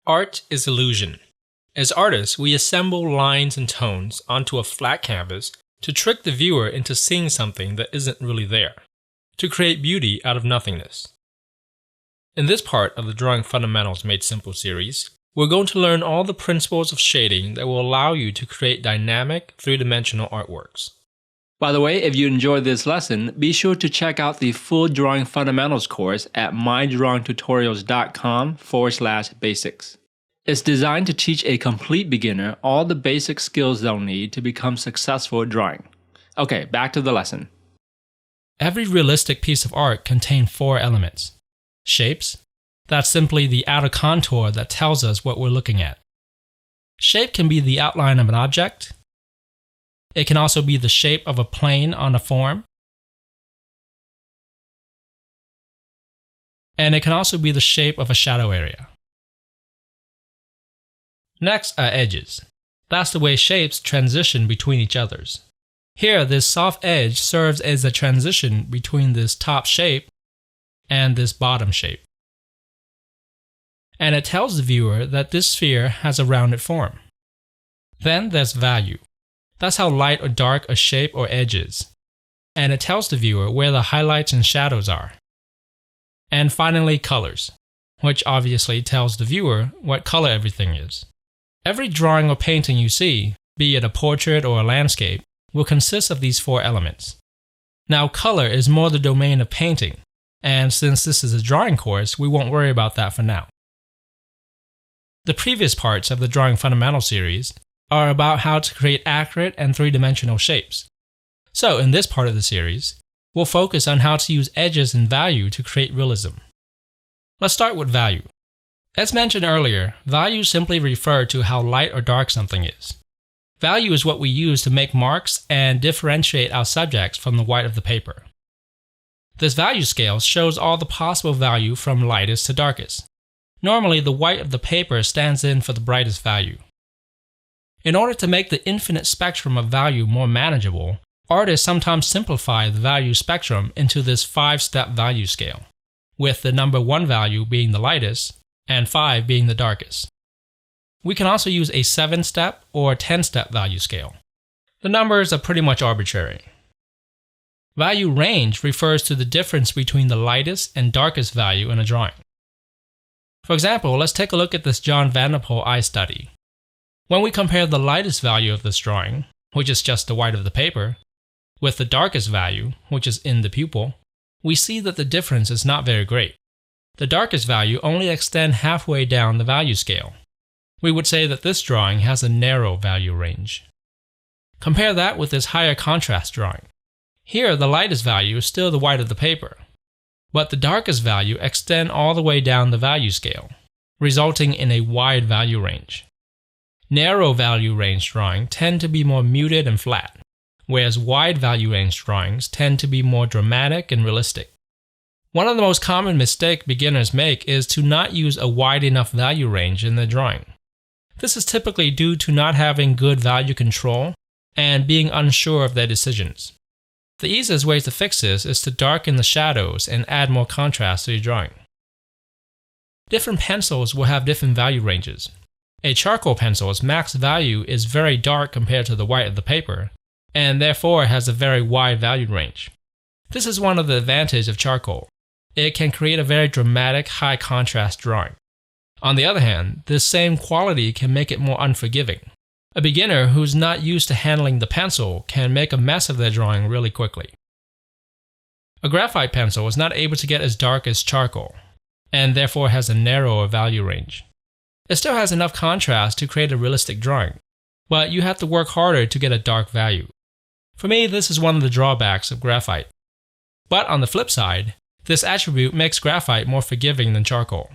Art is illusion. As artists, we assemble lines and tones onto a flat canvas to trick the viewer into seeing something that isn't really there, to create beauty out of nothingness. In this part of the Drawing Fundamentals Made Simple series, we're going to learn all the principles of shading that will allow you to create dynamic, three-dimensional artworks. By the way, if you enjoyed this lesson, be sure to check out the full Drawing Fundamentals course at mydrawingtutorials.com/basics. It's designed to teach a complete beginner all the basic skills they'll need to become successful at drawing. Okay, back to the lesson. Every realistic piece of art contains four elements. Shapes. That's simply the outer contour that tells us what we're looking at. Shape can be the outline of an object. It can also be the shape of a plane on a form. And it can also be the shape of a shadow area. Next are edges. That's the way shapes transition between each others. Here, this soft edge serves as a transition between this top shape and this bottom shape. And it tells the viewer that this sphere has a rounded form. Then there's value. That's how light or dark a shape or edge is. And it tells the viewer where the highlights and shadows are. And finally, colors, which obviously tells the viewer what color everything is. Every drawing or painting you see, be it a portrait or a landscape, will consist of these four elements. Now, color is more the domain of painting, and since this is a drawing course, we won't worry about that for now. The previous parts of the Drawing Fundamentals series are about how to create accurate and three-dimensional shapes. So, in this part of the series, we'll focus on how to use edges and value to create realism. Let's start with value. As mentioned earlier, values simply refer to how light or dark something is. Value is what we use to make marks and differentiate our subjects from the white of the paper. This value scale shows all the possible value from lightest to darkest. Normally, the white of the paper stands in for the brightest value. In order to make the infinite spectrum of value more manageable, artists sometimes simplify the value spectrum into this 5-step value scale, with the number 1 value being the lightest and 5 being the darkest. We can also use a 7-step or 10-step value scale. The numbers are pretty much arbitrary. Value range refers to the difference between the lightest and darkest value in a drawing. For example, let's take a look at this John Vanderpoel eye study. When we compare the lightest value of this drawing, which is just the white of the paper, with the darkest value, which is in the pupil, we see that the difference is not very great. The darkest value only extends halfway down the value scale. We would say that this drawing has a narrow value range. Compare that with this higher contrast drawing. Here, the lightest value is still the white of the paper, but the darkest value extends all the way down the value scale, resulting in a wide value range. Narrow value range drawings tend to be more muted and flat, whereas wide value range drawings tend to be more dramatic and realistic. One of the most common mistakes beginners make is to not use a wide enough value range in their drawing. This is typically due to not having good value control and being unsure of their decisions. The easiest way to fix this is to darken the shadows and add more contrast to your drawing. Different pencils will have different value ranges. A charcoal pencil's max value is very dark compared to the white of the paper, and therefore has a very wide value range. This is one of the advantages of charcoal. It can create a very dramatic, high contrast drawing. On the other hand, this same quality can make it more unforgiving. A beginner who's not used to handling the pencil can make a mess of their drawing really quickly. A graphite pencil is not able to get as dark as charcoal, and therefore has a narrower value range. It still has enough contrast to create a realistic drawing, but you have to work harder to get a dark value. For me, this is one of the drawbacks of graphite. But on the flip side, this attribute makes graphite more forgiving than charcoal.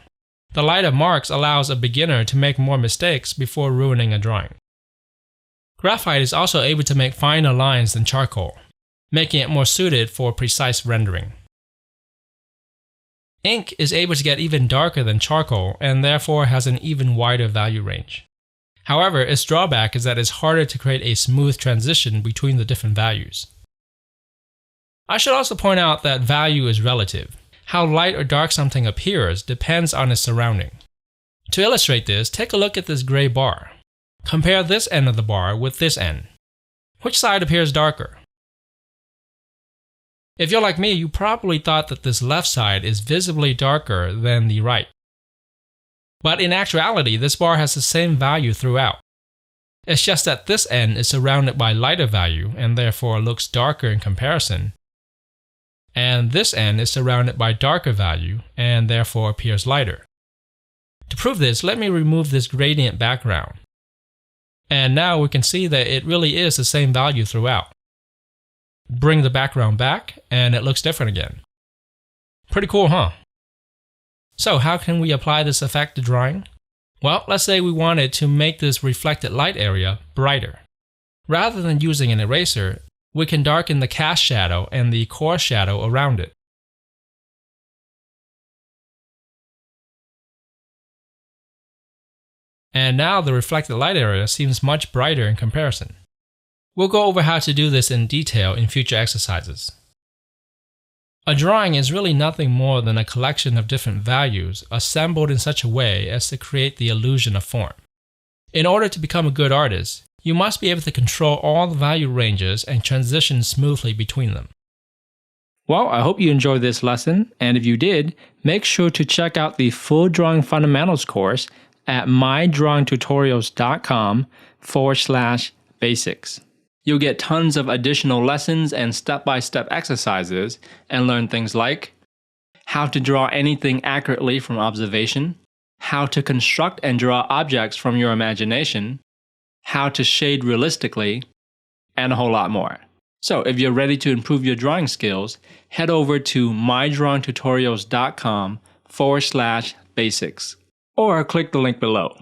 The lighter marks allows a beginner to make more mistakes before ruining a drawing. Graphite is also able to make finer lines than charcoal, making it more suited for precise rendering. Ink is able to get even darker than charcoal and therefore has an even wider value range. However, its drawback is that it's harder to create a smooth transition between the different values. I should also point out that value is relative. How light or dark something appears depends on its surrounding. To illustrate this, take a look at this gray bar. Compare this end of the bar with this end. Which side appears darker? If you're like me, you probably thought that this left side is visibly darker than the right. But in actuality, this bar has the same value throughout. It's just that this end is surrounded by lighter value and therefore looks darker in comparison, and this end is surrounded by darker value and therefore appears lighter. To prove this, let me remove this gradient background. And now we can see that it really is the same value throughout. Bring the background back and it looks different again. Pretty cool, huh? So how can we apply this effect to drawing? Well, let's say we wanted to make this reflected light area brighter. Rather than using an eraser, we can darken the cast shadow and the core shadow around it. And now the reflected light area seems much brighter in comparison. We'll go over how to do this in detail in future exercises. A drawing is really nothing more than a collection of different values assembled in such a way as to create the illusion of form. In order to become a good artist, you must be able to control all the value ranges and transition smoothly between them. Well, I hope you enjoyed this lesson, and if you did, make sure to check out the full Drawing Fundamentals course at mydrawingtutorials.com/basics. You'll get tons of additional lessons and step-by-step exercises and learn things like how to draw anything accurately from observation, how to construct and draw objects from your imagination, how to shade realistically, and a whole lot more. So if you're ready to improve your drawing skills, head over to mydrawingtutorials.com/basics or click the link below.